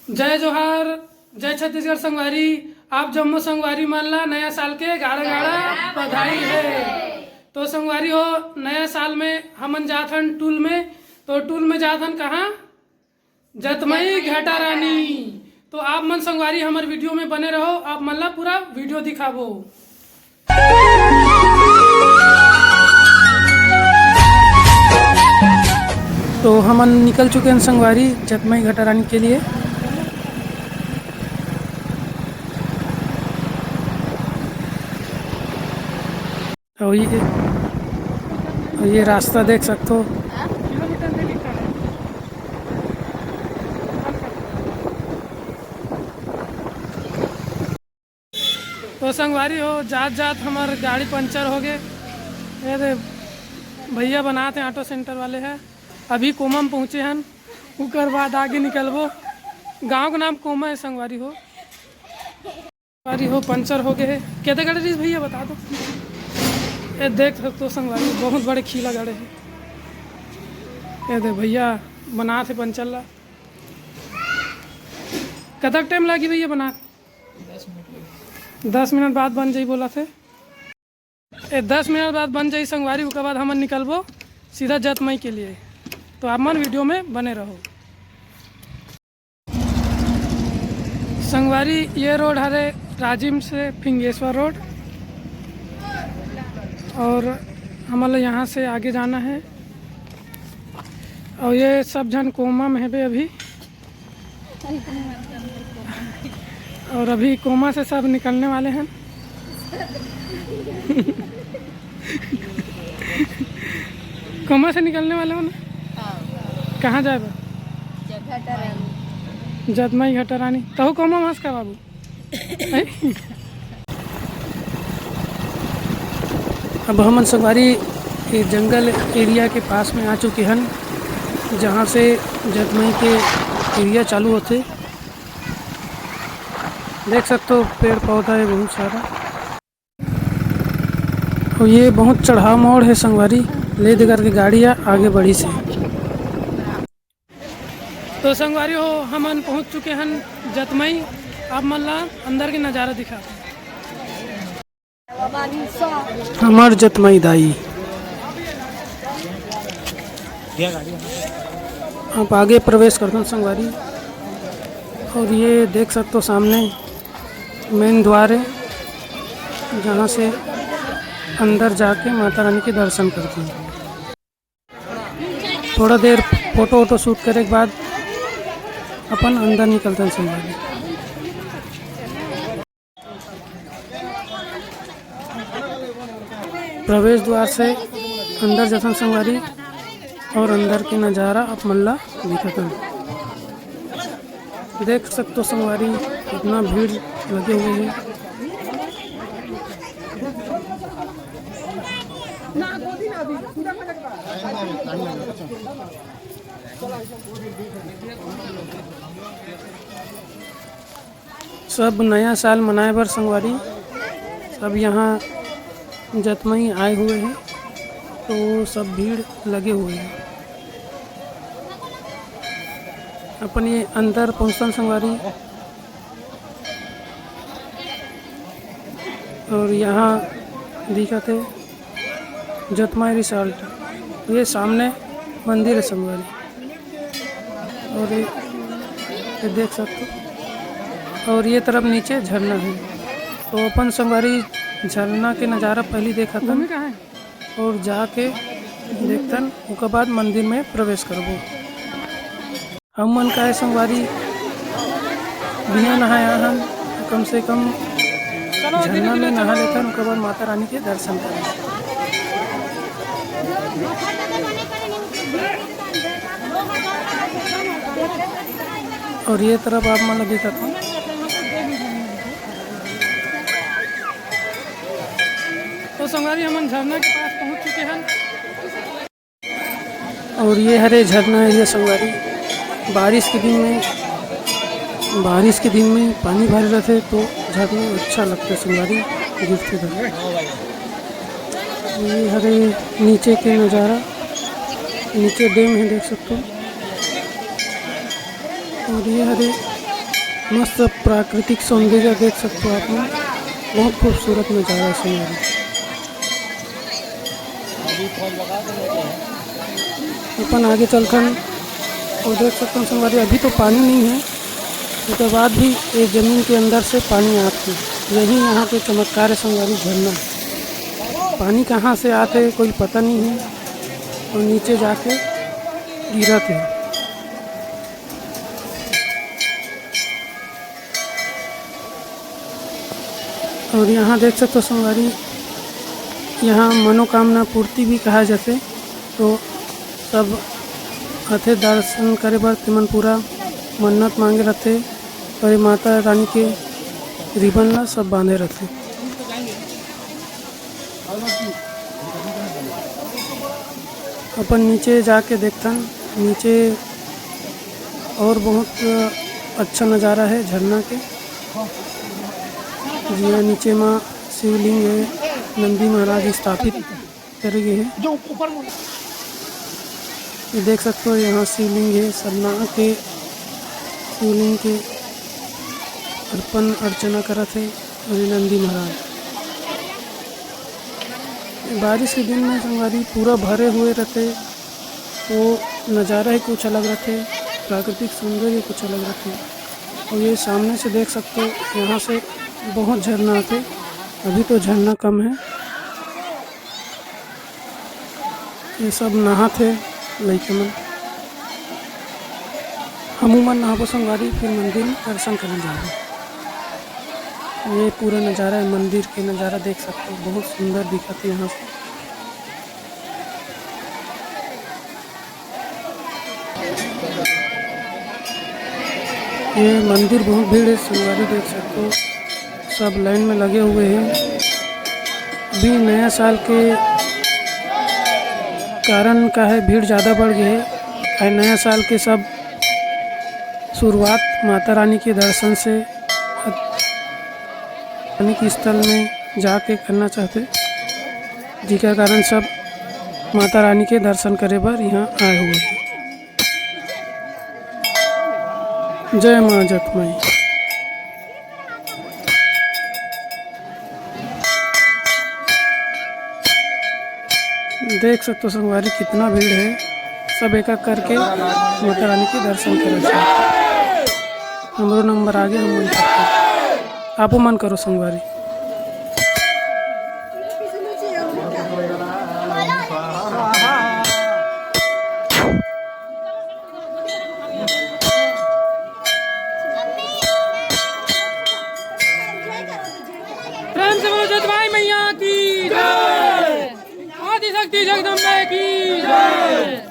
जय जोहार, जय छत्तीसगढ़ संगवारी। आप जम्मू संगवारी मन ला नया साल के गाड़ा गाड़ा बधाई है। तो संगवारी हो, नया साल में हमन जात हन टूल में। तो टूल में जात हन कहाँ? जतमई घाटा रानी। तो आप मन संगवारी हमारे वीडियो में बने रहो, आप मन ला पूरा वीडियो दिखाबो। तो हमन निकल चुके हैं संगवारी जतमई घाटा रानी के लिए। और ये रास्ता देख सकते हो। तो संगवारी हो, जात जात हमार गाड़ी पंचर हो गए। ये भैया बनाते हैं, ऑटो सेंटर वाले हैं। अभी कोमा में पहुँचे हैं, उकर बाद आगे निकलबो। गांव का नाम कोमा है संगवारी हो। संगवारी हो पंचर हो गए। कहते गाड़ी भैया बता दो। ये देख सकते हो संगवारी, बहुत बड़े खीला गाड़े हैं। ये दे भैया बना थे पंचर ला। कतक टाइम लगी भैया बना? 10 मिनट बाद बन जाई बोला थे। 10 मिनट बाद बन जाई संगवारी। उसके बाद हमन निकलबो सीधा जतमई के लिए। तो आप मन वीडियो में बने रहो। संगवारी ये रोड हरे राजिम से फिंगेश्वर रोड, और हमारे यहाँ से आगे जाना है। और ये सब जन कोमा में है बे अभी। और अभी कोमा से सब निकलने वाले हैं। कोमा से निकलने वाले हो ना? कहाँ जाए बा? जतमई घाटा रानी। तो कोमा मस्त का बाबू। अब हम संगवारी के जंगल एरिया के पास में आ चुके हैं, जहाँ से जतमई के एरिया चालू होते। देख सकते हो पेड़ पौधा है बहुत सारा। और ये बहुत चढ़ाव मोड़ है संगवारी, ले दे करके गाड़ियाँ आगे बढ़ी से। तो संगवारी हो, हमन पहुँच चुके हैं जतमई। आप मन ला अंदर के नज़ारा दिखाते हैं। हमार जतमई दाई। आप आगे प्रवेश करते हैं संगवारी। और ये देख सकते हो सामने मेन द्वार है, जहाँ से अंदर जाके माता रानी के दर्शन करते हैं। थोड़ा देर फोटो वोटो शूट करने के बाद अपन अंदर निकलते हैं संगवारी। प्रवेश द्वार से अंदर जाते हैं संगवारी। और अंदर के नज़ारा आप मल्ला दिखाते हैं। देख सकते हो संगवारी, कितना भीड़ लगे हुए हैं। सब नया साल मनाए बर संगवारी सब यहाँ जतमई आए हुए हैं। तो सब भीड़ लगे हुए हैं। अपन ये अंदर पहुँचते संगवारी। और यहाँ दिखाते जतमई रिसॉर्ट। ये सामने मंदिर है संगवारी। और ये देख सकते हो। और ये तरफ नीचे झरना है। तो अपन संगवारी झरना के नज़ारा पहले देखा था, और जाके देखतन। उसके बाद मंदिर में प्रवेश करबो। हम मन का है संगवारी बिना नहाया हम कम से कम झरना में नहा लेते हैं। उसके बाद माता रानी के दर्शन करें। और ये तरफ आप मन लगे था। तो संगवारी हम झरना के पास पहुंच चुके हैं। और ये हरे झरना है ये संगवारी। बारिश के दिन में पानी भरे रहते तो झरना अच्छा लगता है संगवारी गिरते रहे। ये हरे नीचे के नज़ारा, नीचे डैम है देख सकते हो। और ये हरे मस्त प्राकृतिक सौंदर्य देख सकते हो आप लोग, बहुत खूबसूरत नज़ारा है संगवारी। अपन आगे चलकर और देख सकते हैं संगवारी, अभी तो पानी नहीं है, उसके बाद भी ये ज़मीन के अंदर से पानी आते, यही यहाँ पे चमत्कार है संगवारी, झरना। पानी कहाँ से आते कोई पता नहीं है, और नीचे जाके गिरते हैं। और यहाँ देख सकते हो संगवारी, यहाँ मनोकामना पूर्ति भी कहा जाते, तो सब आते दर्शन करे बर, तिमन पूरा मन्नत मांगे रहते और माता रानी के रिबन ला सब बांधे रहते। अपन नीचे जाके देखता, नीचे और बहुत अच्छा नज़ारा है झरना के। जी हाँ, नीचे में शिवलिंग है, नंदी महाराज स्थापित करे गए हैं। ये देख सकते हो यहाँ शिवलिंग है, सरना के शिवलिंग के अर्पण अर्चना करत है और नंदी महाराज। बारिश के दिन में संगवारी पूरा भरे हुए रहते, वो नज़ारा ही कुछ अलग रहते, प्राकृतिक सौंदर्य कुछ अलग रहते। और ये सामने से देख सकते हो, यहाँ से बहुत झरना आते, अभी तो झरना कम है। ये सब नहाते लइके मन, हमूमन नहाबो संगवारी, फिर मंदिर में दर्शन करने जाओ। ये पूरा नज़ारा है, मंदिर के नज़ारा देख सकते हो, बहुत सुंदर दिखत है यहाँ से। ये मंदिर बहुत भीड़ है संगवारी, देख सकते हो, सब लाइन में लगे हुए हैं। अभी नया साल के कारण का है भीड़ ज़्यादा बढ़ गई है। नया साल के सब शुरुआत माता रानी के दर्शन से रानी के स्थल में जाके करना चाहते, जिसके कारण सब माता रानी के दर्शन करे बर यहाँ आए हुए हैं। जय माँ जतमाई। देख सकते हो संगवारी कितना भीड़ है, सब एक एक करके माता रानी के दर्शन करे। हमरो नंबर आगे, हम मन करते, आपो मन करो संगवारी। प्रेम से बोलो जतवाई मैया की जय, आदि शक्ति जगदम्बे की जय।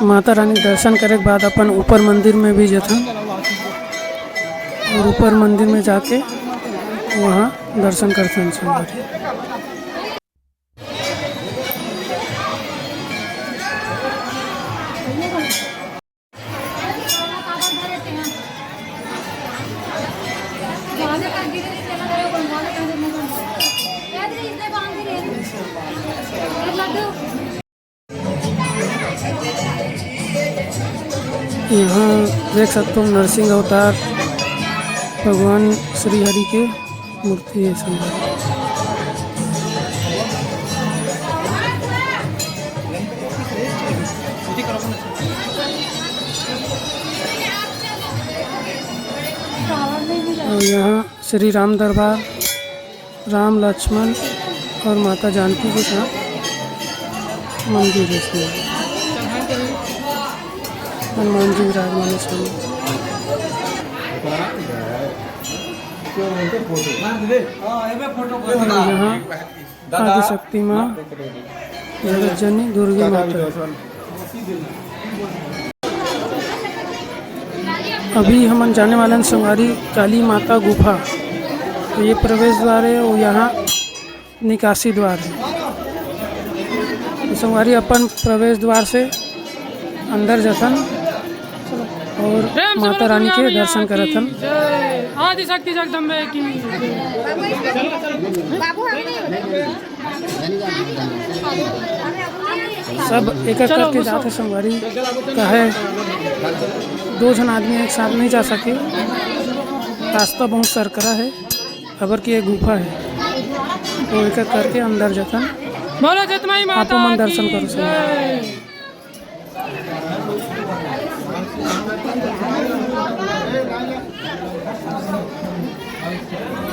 माता रानी दर्शन करे के बाद अपन ऊपर मंदिर में भी जाता, और ऊपर मंदिर में जाके वहाँ दर्शन करते हैं संगवारी। यहाँ देख सकते हो नरसिंह अवतार भगवान श्री हरि के मूर्ति है संगवारी। और यहाँ श्री राम दरबार, राम लक्ष्मण और माता जानकी के साथ मंदिर है इसमें, हनुमान जी विराजमान है सामने। यहाँ आदिशक्ति माँ जगत जननी दुर्गा माता। अभी हम जाने वाले हैं संगवारी काली माता गुफा, तो ये प्रवेश द्वार है और यहाँ निकासी द्वार है। तो संगवारी अपन प्रवेश द्वार से अंदर जथन और प्रेम से माता बोलो रानी दुर्गा के मैया दर्शन की करत हन। जय। आदि शक्ति जगदम्बे की जय। सब एक एक चलो, करके घुसो। जाते संगवारी कहे 2 जन आदमी एक साथ नहीं जा सके। रास्ता बहुत सरकरा है, खबर की एक गुफा है, तो एक एक करके अंदर जतन बोलो जतमाई आपो माता मन की दर्शन करो जय।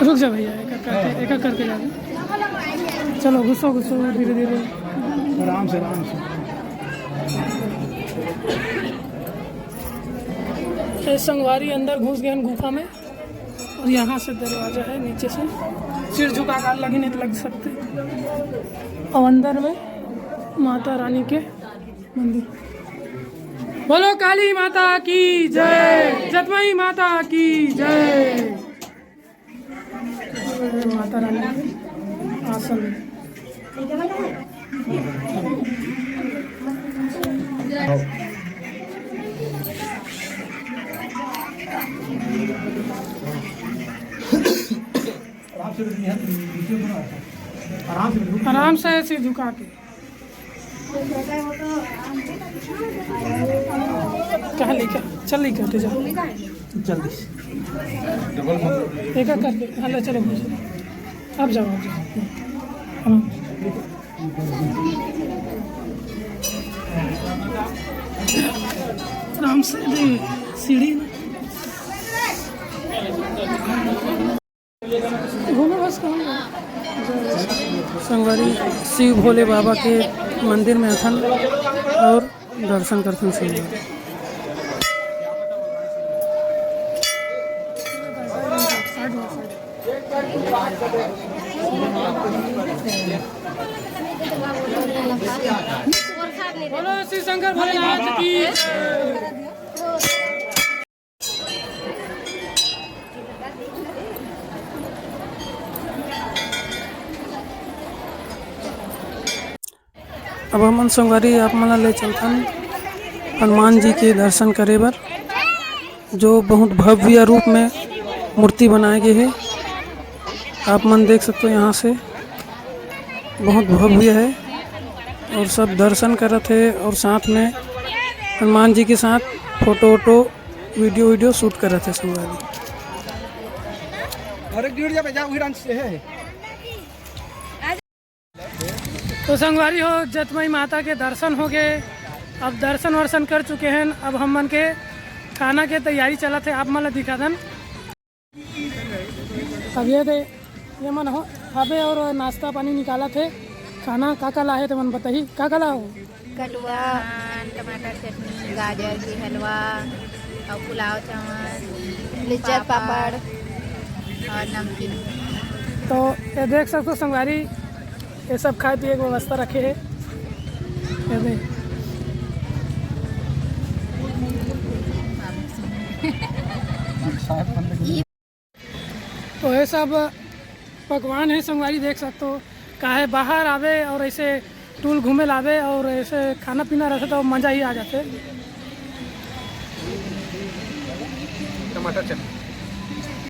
रुक जा भैया, एक एक करके जा। चलो घुसो घुसो धीरे धीरे। आराम से आराम से। ये संगवारी अंदर घुस गए गुफा में, और यहाँ से दरवाजा है, नीचे से सिर झुका कर लगे नहीं तो लग सकते। और अंदर में माता रानी के मंदिर। बोलो काली माता की जय। जतमाई माता की जय। माता रानी के आसन में। आराम से सिर झुका के। कहाँ लेकर चल लेकर जाओ जल्दी से। एक एक करके। हलो चलो घुसो। अब जाओ अब जाओ। हाँ। आराम से सीढ़ी घूमो बस कहूँगा। संगवारी शिव भोले बाबा के मंदिर में अथन और दर्शन करथन शिव। बोलो श्री शंकर भोलेनाथ की जय। अब हमन संगवारी आप मन ले चलथन हनुमान जी के दर्शन करे बर, जो बहुत भव्य रूप में मूर्ति बनाए गए है। आप मन देख सकते हो यहाँ से बहुत भव्य है, और सब दर्शन करत है, और साथ में हनुमान जी के साथ फोटो वोटो वीडियो शूट करत है संगवारी। अरे गिर जा बेजा उड़ान से है। तो संगवारी हो जतमई माता के दर्शन हो गए। अब दर्शन वर्शन कर चुके हैं, अब हम मन के खाना के तैयारी चला थे। आप मन दिखा दन अब ये मन हो हबे और नाश्ता पानी निकाला थे। खाना का लाए थे मन बताइए का ला हो। कटुआ, टमाटर चटनी, गाजर की हलवा और पुलाव चावल, लिज्जत पापड़ और नमकीन। तो ये देख सकते हो संगवारी, ये सब खाए पिए की व्यवस्था रखे है। ये देख तो ये सब पकवान है संगवारी, देख सकते हो काहे बाहर आवे और ऐसे टूल घूमे लावे और ऐसे खाना पीना रहता तो मज़ा ही आ जाते। टमाटर चटनी